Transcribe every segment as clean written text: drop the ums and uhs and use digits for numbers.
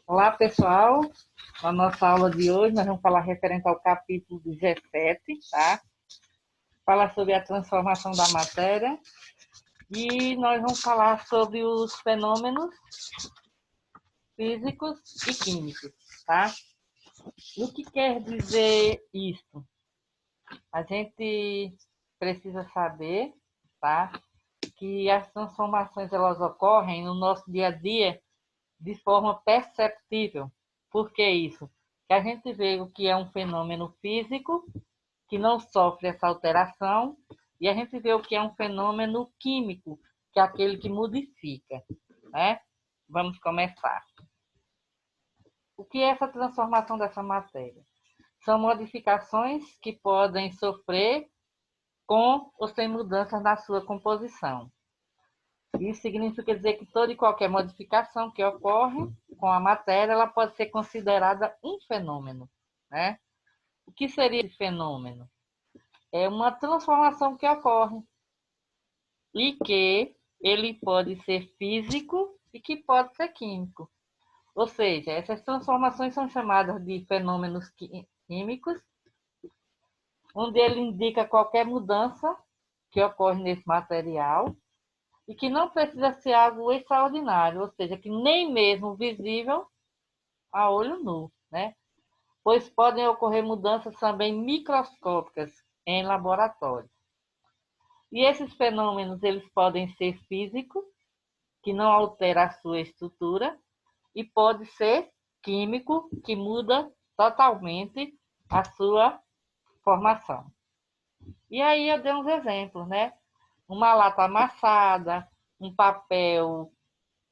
Olá, pessoal. Na nossa aula de hoje, nós vamos falar referente ao capítulo 17, tá? Falar sobre a transformação da matéria e nós vamos falar sobre os fenômenos físicos e químicos, tá? O que quer dizer isso? A gente precisa saber, tá? Que as transformações elas ocorrem no nosso dia a dia de forma perceptível. Por que isso? Que a gente vê o que é um fenômeno físico que não sofre essa alteração e a gente vê o que é um fenômeno químico, que é aquele que modifica, né? Vamos começar. O que é essa transformação dessa matéria? São modificações que podem sofrer com ou sem mudanças na sua composição. Isso significa dizer que toda e qualquer modificação que ocorre com a matéria, ela pode ser considerada um fenômeno, né? O que seria esse fenômeno? É uma transformação que ocorre e que ele pode ser físico e que pode ser químico. Ou seja, essas transformações são chamadas de fenômenos químicos, onde ele indica qualquer mudança que ocorre nesse material e que não precisa ser algo extraordinário, ou seja, que nem mesmo visível a olho nu, né? Pois podem ocorrer mudanças também microscópicas em laboratório. E esses fenômenos eles podem ser físicos, que não altera a sua estrutura, e pode ser químico, que muda totalmente a sua formação. E aí eu dei uns exemplos, né? Uma lata amassada, um papel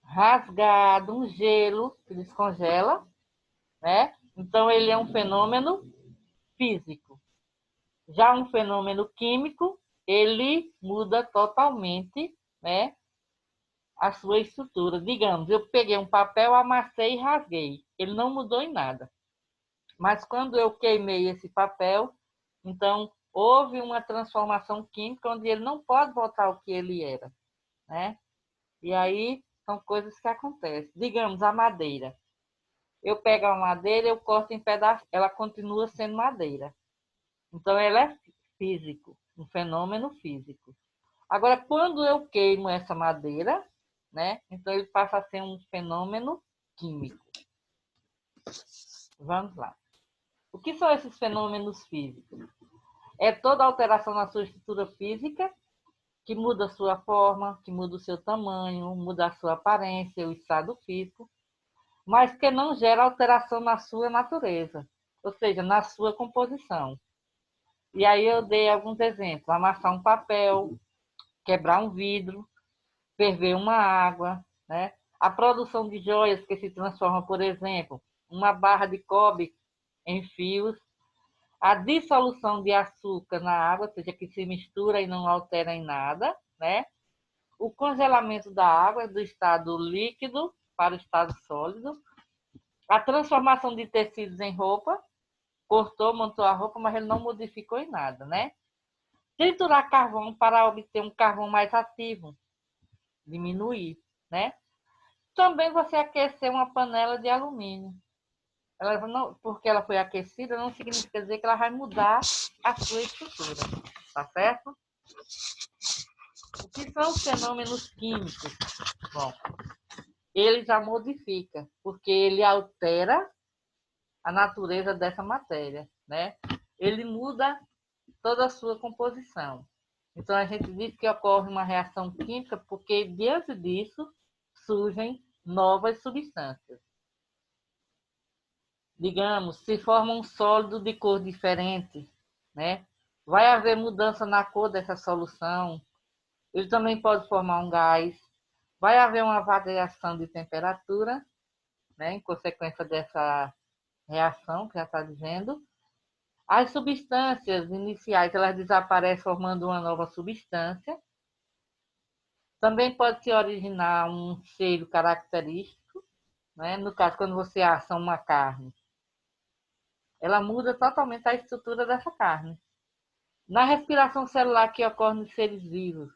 rasgado, um gelo que descongela, né? Então ele é um fenômeno físico. Já um fenômeno químico, ele muda totalmente, né, a sua estrutura. Digamos, eu peguei um papel, amassei e rasguei. Ele não mudou em nada. Mas quando eu queimei esse papel, então houve uma transformação química onde ele não pode voltar ao que ele era, né? E aí são coisas que acontecem. Digamos, a madeira. Eu pego a madeira, eu corto em pedaços, ela continua sendo madeira. Então, ela é físico, um fenômeno físico. Agora, quando eu queimo essa madeira, né, então ele passa a ser um fenômeno químico. Vamos lá. O que são esses fenômenos físicos? É toda alteração na sua estrutura física que muda a sua forma, que muda o seu tamanho, muda a sua aparência, o estado físico, mas que não gera alteração na sua natureza, ou seja, na sua composição. E aí eu dei alguns exemplos: amassar um papel, quebrar um vidro, ferver uma água, né? A produção de joias que se transforma, por exemplo, uma barra de cobre em fios, a dissolução de açúcar na água, ou seja, que se mistura e não altera em nada, né? O congelamento da água do estado líquido para o estado sólido, a transformação de tecidos em roupa, cortou, montou a roupa, mas ele não modificou em nada, né? Triturar carvão para obter um carvão mais ativo, diminuir, né? Também você aquecer uma panela de alumínio. Ela não, porque ela foi aquecida, não significa dizer que ela vai mudar a sua estrutura, tá certo? O que são os fenômenos químicos? Bom, ele já modifica, porque ele altera a natureza dessa matéria, né? Ele muda toda a sua composição. Então, a gente diz que ocorre uma reação química porque, diante disso, surgem novas substâncias. Digamos, se forma um sólido de cor diferente, né? Vai haver mudança na cor dessa solução. Ele também pode formar um gás. Vai haver uma variação de temperatura, né? Em consequência dessa reação que já está dizendo. As substâncias iniciais elas desaparecem formando uma nova substância. Também pode se originar um cheiro característico, né? No caso, quando você assa uma carne, ela muda totalmente a estrutura dessa carne. Na respiração celular que ocorre nos seres vivos,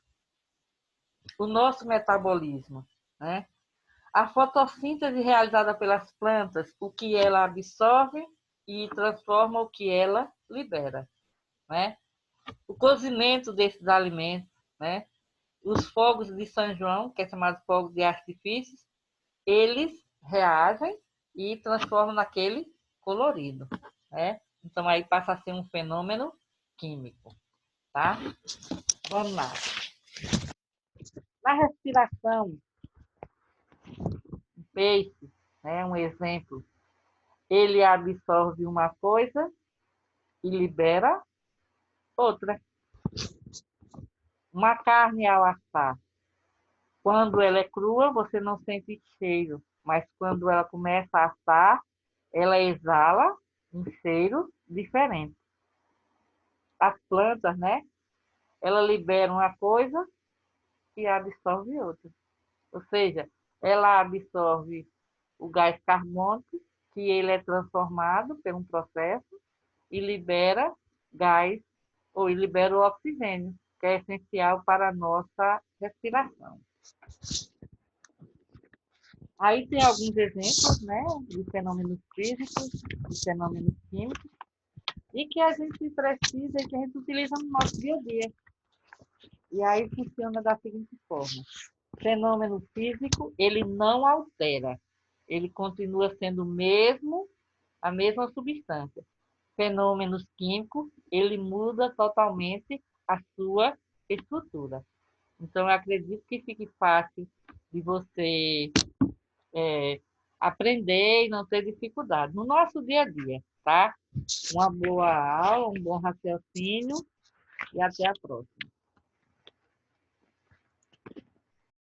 o nosso metabolismo, né? A fotossíntese realizada pelas plantas, o que ela absorve e transforma o que ela libera, né? O cozimento desses alimentos, né? Os fogos de São João, que é chamado fogo de artifícios, eles reagem e transformam naquele colorido, né? Então aí passa a ser um fenômeno químico, tá? Vamos lá. Na respiração, o peixe, né, um exemplo, ele absorve uma coisa e libera outra. Uma carne ao assar, quando ela é crua, você não sente cheiro, mas quando ela começa a assar, ela exala um cheiro diferente. As plantas, né? Ela libera uma coisa e absorve outra. Ou seja, ela absorve o gás carbônico, que ele é transformado por um processo e libera gás, ou libera o oxigênio, que é essencial para a nossa respiração. Aí tem alguns exemplos, né, de fenômenos físicos, de fenômenos químicos, e que a gente precisa e que a gente utiliza no nosso dia a dia. E aí funciona da seguinte forma: fenômeno físico, ele não altera, ele continua sendo o mesmo, a mesma substância. Fenômenos químicos, ele muda totalmente a sua estrutura. Então, eu acredito que fique fácil de você aprender e não ter dificuldade no nosso dia a dia, tá? Uma boa aula, um bom raciocínio e até a próxima.